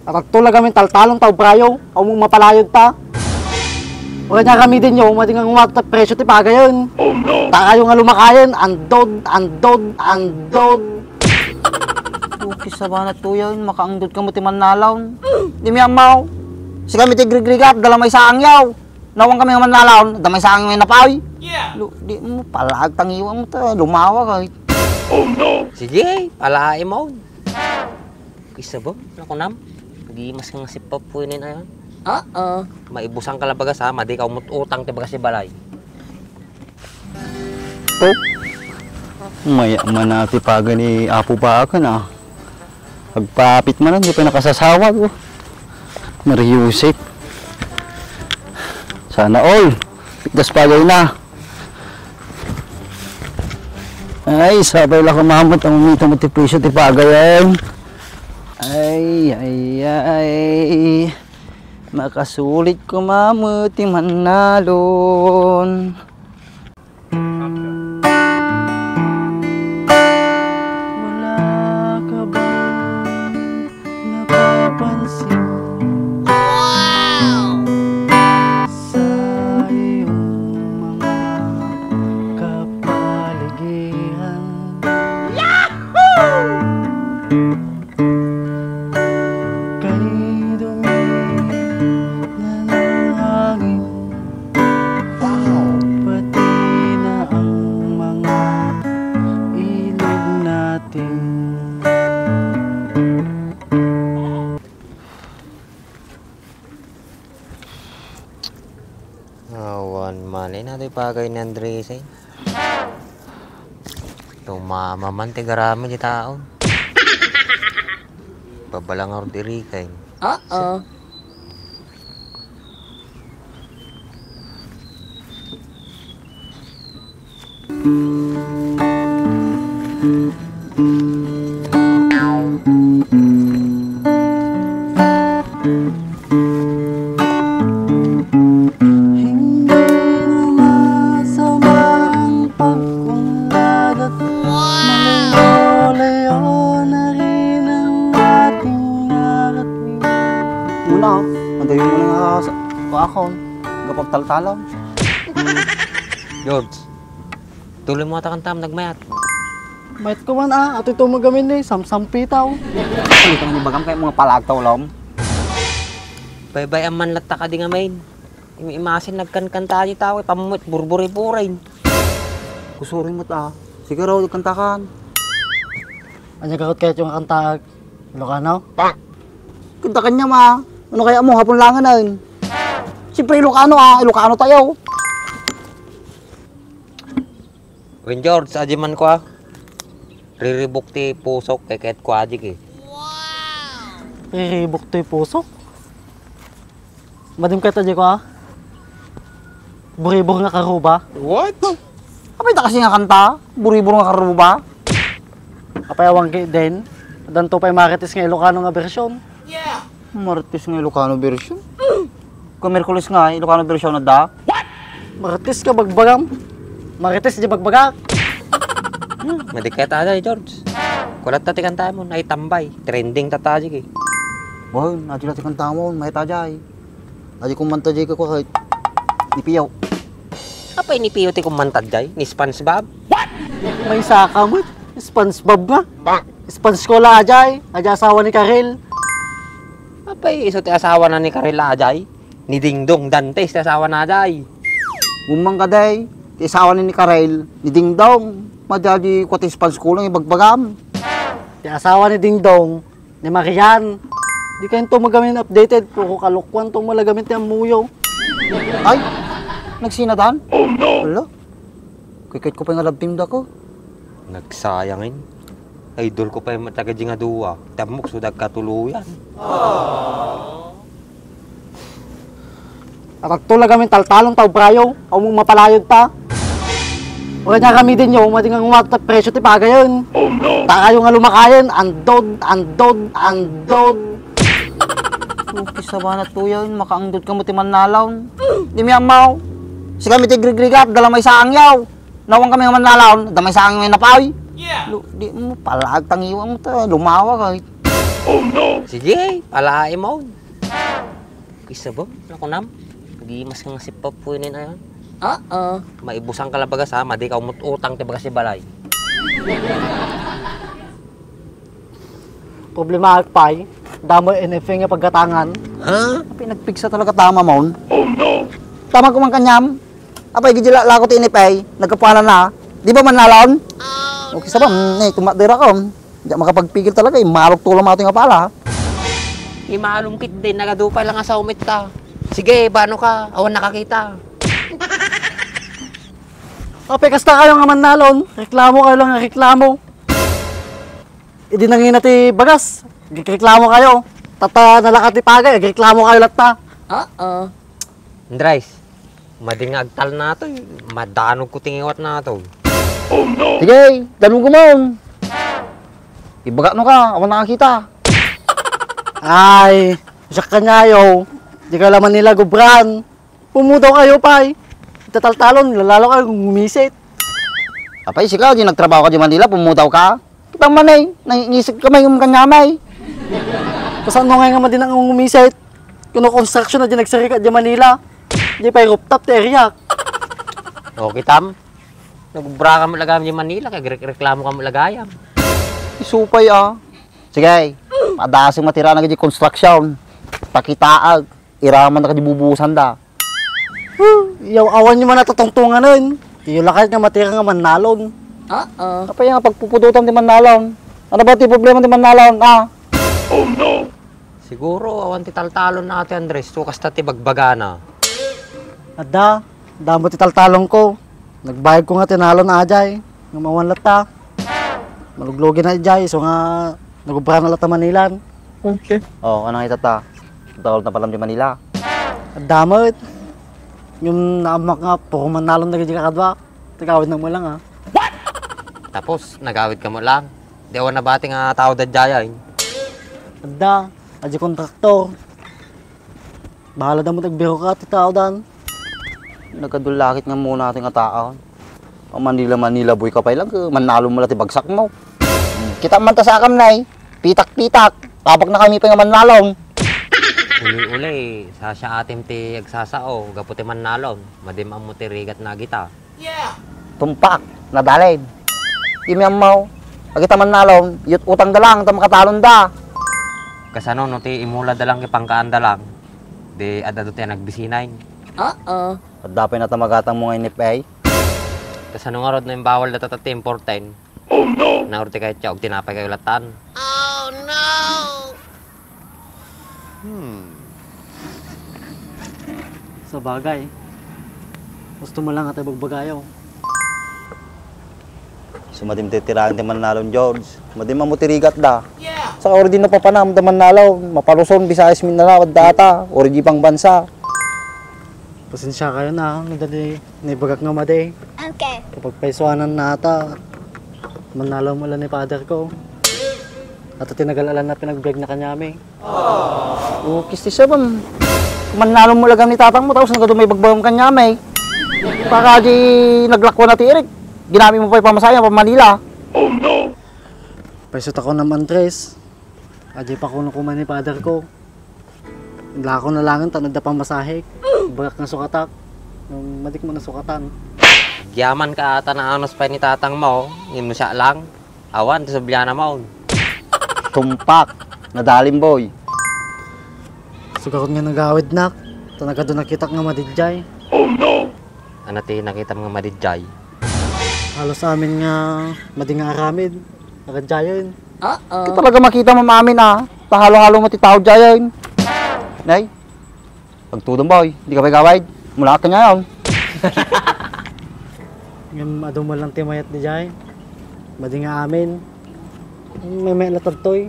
Nakagtula kami taltalong tao brayo, o mong mapalayod pa. Wala niya kami din yun, mating ang umata presyo ti pagayon. Oh no! Taka yung nga lumakayan, andod. Okay sa banat to yun, makaangdod ka mo ti manalaon. Di mi amaw. Si kami ti grigap, dala may saang yaw. Nawang kami nga manalaon, damay saang may napawi. Yeah! Di mo palag tangiwang mo ta, lumawa kahit. Oh no! Sige, palain mo. Isa ba? Ako nam? Nagimas kang sipap po yun na yun. Maibusang ka lang bagas ha, madi ka utang ti bagas si balay. To? Maya man natin paga ni Apo pa ka na. Pagpapit man lang, di pa nakasasawag. Oh. Mariusip. Sana all. Pikdas pagay na. Ay, sabay lang kumamot ang umita mo ti presyo ti pagayan. Ay. Makasulit kumamot ti manalon. Wala ka bang napapansin? Wow! Sa iyong mga kapaligiran. Yahoo! Awan man, natin pagay ni Andres eh. Tumama man, tigarami di taon. Babalang ako diri kay. Mandayo mo na nga ako. Gapagtaltalam. George, tuloy mo ata kantam, nagmayat. Mayat ko man ato ito magamin eh, samsampitaw. Ito ni bagam kayo mga palagtaw lam. Baybay ang manlat ka di nga main. Imasin nagkankanta di tao, pamumit, burburi-burain. Kusurin mo ta. Sige raw, kantakan. Anya kakot kahit yung kanta Ilocano? Kantakan niya ma. Ano kaya mo, hapon langan na yun. Siyempre Ilocano Ilocano tayo. Win George, ajiman ko riribok ti pusok kay kahit ko ajik eh. Riribok to yung pusok? Madim kahit aja ko Buribor nga karuba? What? Kapay ta kasi nga kanta? Buribor nga karuba? Kapayawang din. Danto pa'y marites nga Ilocano nga bersyon. Marites nga Ilocano version? Kung Merkulis nga, Ilocano version na da? Marites ka bagbagam. Marites di bagbagak. Madikit aja George. Kulat tati kanta mo, ay tambay. Trending tatajik eh. Wah, nanti natin kanta mo, may tajay. Adi kung mantajay ka ko kahit ipiyaw. Apa ini piyo ti kumantad jay? Ni SpongeBob? May saka mo. SpongeBob nga. Sponge ko la ajay. Aja asawa ni Karel. Apa iso ti asawa na ni Karela ajay? Ni Dingdong Dantes ti asawa na ajay. Umang kaday, ti asawa ni Karel, ni Dingdong. Madadi ko ti spans ko lang ibagbagam. Di asawa ni Dingdong, ni Marian. Di kayo ito magamin updated. Puro kalukwan itong malagamit yung muyo. Ay, nagsinadan? Oh no! Wala. Kikit ko pa yung alabtim da ko. Nagsayangin. Idol ko pa yung matagadji nga duwa. Tamok sudag katuluyan. Nakagtula kami taltalong tao brayo. O mong mapalayod pa. Wala niya kami din yun. Mating ang umata presyo ti pagayon. Oh no! Taka yung nga lumakayan. Andod. Okay sa banat to yun, makaangdod ka mo ti manalaon. Di mi amaw. Si kami ti grigap, dala may saang yaw. Nawang kami nga manalaon, dala may saang may napawi. Yeah! Di mo palag tangiwang mo ta, lumawa kahit. Sige, palain mo. Isa ba? Ako nam. Nagimas ka nga si Papuinin na yan. Maibusang ka lang baga sa madi ka umutang ti baga si balay. Problema pay, damo NFA nga pagkatangan. Pinagpigsa talaga tama mo. Tama ko man kanyam. Apay gidila lakot inipay, nagkapuanan na. Di ba man nalon? Okay sa ba? Tumatira ko. Hindi makapagpigil talaga, marok tulang mga ating apala. Imalumkit din, nagadupay lang nga sa umit ka. Sige, paano ka? Awan nakakita. Ape, kasta kayo nga manalon. Reklamo kayo lang nga reklamo. Idi nangin ti bagas. Reklamo kayo. Tata nalakat ti pagay, reklamo kayo latta. Andres, madingagtal na to. Madanog ko tingiwat na to. Sige, danong ko mo. Ibaga no ka, awan nakakita. Ay, siyak ka nyayo. Di ka laman nila gubran. Pumudaw kayo, pay. Tataltalon, lalalo kayo gumisit. Apay, sika, di nagtrabaho ka di Manila, pumutaw ka. Kitang manay, nangingisip ka may kanyamay. Pasan mo nga nga din ang gumisit. Kuno construction na di nagsarika di Manila. Di pa'y rooftop ti area. Okay, Tam. Nagbra ka mo lagam di Manila, kaya reklamo ka mo lagayam. Isupay Sige, padasing matira na di construction. Pakitaag, iraman na ka di bubusan da. Yaw awan nyo man natatungtungan nun. Iyo lakad nga matira nga manalon. Apay nga pagpupututan di manalon. Ano ba ti problema di manalon, Siguro, awan ti taltalon na ate Andres, tukas ta ti bagbagana. Ada, damo ti taltalong ko. Nagbayad ko nga tinalon na ajay. Nga mawan lata. Maluglogin na ajay, so nga nagubra na lata Manilan. Okay. Ano nga itata? Tawal na palam di Manila. Damot. Yung naamak nga, puro manalon na ganyan kakadwa. Tagawid na mo lang Tapos, nagawid ka mo lang. Di awan na bati nga tao dadyayain. Ada, adyo kontraktor. Bahala na mo tagbiro ka, titao dan. Nagkadulakit nga muna ating tao. Manila boy ka pa lang, manalo mo lang ti bagsak mo. Kita man ta sa akam nay, pitak-pitak. Tabak na kami pa nga manalong. Uli-uli, sa siya atim ti agsasao, gaputi man nalon, madim ang mutirigat na kita. Tumpak, nadalid. Imyam mo, agita manalong, yut utang da lang, ta makatalon da. Kasano, no ti imula da lang ipangkaan da lang, di adado ti nagbisinain. At dapay na tamagatang mga inipay. Kasano nga rod na yung bawal na tatati importain. Naurti kahit siya, og tinapay kayo latan. Sa bagay. Gusto mo lang at bagbagayaw. Sumadim titiraan ti manalong George. Madim mamutirigat da. Sa ordi na papanam da manalaw, mapaluson Visayas Mindanao data, ordi pang bansa. Pasensya kayo na, nagdali, naibagak nga madi. Okay. Kapag paiswanan na ata, manalaw mo lang ni father ko. At tinagalalan na pinag-break na kanyami. Kisti siya ba? Manalo mo lagam ni tatang mo, tapos nagdumay bagbawang kanyamay. Baka di naglakwa na ti Eric. Ginamit mo pa yung pamasaya pa Manila. Paisot ako naman, Tres. Adi pa kuno kuman ni father ko. Wala ko na langan, tanod na pamasahik. Bagak na sukatak. Nung madik mo na sukatan. Gyaman ka ata na anos pa ni tatang mo, yun mo siya lang. Awan, ti subyana mo. Tumpak, nadalim boy. Sugarot nga nagawid nak. Tanaga doon nakita nga madidjay. Ano ti nakita mga madidjay? Halos amin nga mading nga aramid. Nakadjayon. Ito talaga makita mo mamin Pahalo-halo mo ti tao dyayon. Nay, pagtudong boy, di ka pa gawid. Mula ka niya yun. Ngayon adong mo lang timayat di jay. Mading nga amin. May latagtoy.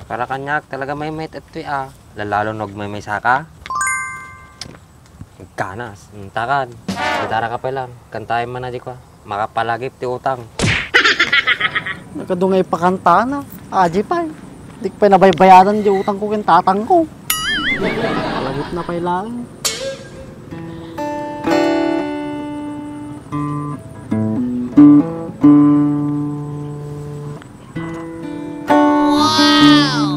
Para kanyak, talaga may at ito'y Lalalo nog may saka. Kanas, takan. Gitara ka pa lang. Kantahin man na di ko. Makapalagip ti utang. Nakadungay pa kanta na. Aji pa eh. Di pa nabaybayaran di utang ko kin tatang ko. Palagip na pa lang. Wow!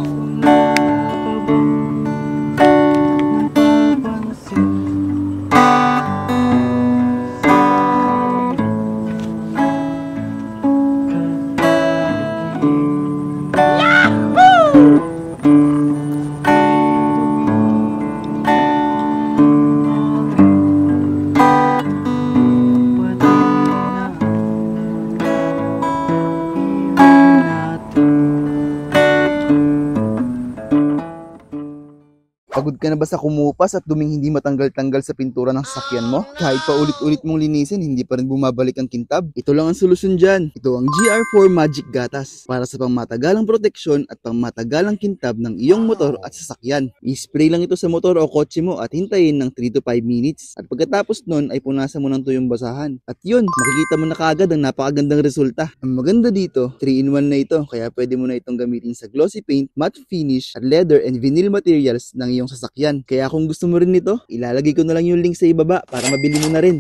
Pagod ka na ba sa kumupas at duming hindi matanggal-tanggal sa pintura ng sasakyan mo? Kahit pa ulit-ulit mong linisin, hindi pa rin bumabalik ang kintab? Ito lang ang solusyon dyan. Ito ang GR4 Magic Gatas para sa pangmatagalang proteksyon at pangmatagalang kintab ng iyong motor at sasakyan. I-spray lang ito sa motor o kotse mo at hintayin ng 3 to 5 minutes. At pagkatapos nun ay punasan mo ng tuyong basahan. At yun, makikita mo na kaagad ang napakagandang resulta. Ang maganda dito, 3-in-1 na ito kaya pwede mo na itong gamitin sa glossy paint, matte finish, at leather and vinyl materials ng iyong sasakyan. Kaya kung gusto mo rin nito, ilalagay ko na lang yung link sa ibaba para mabili mo na rin.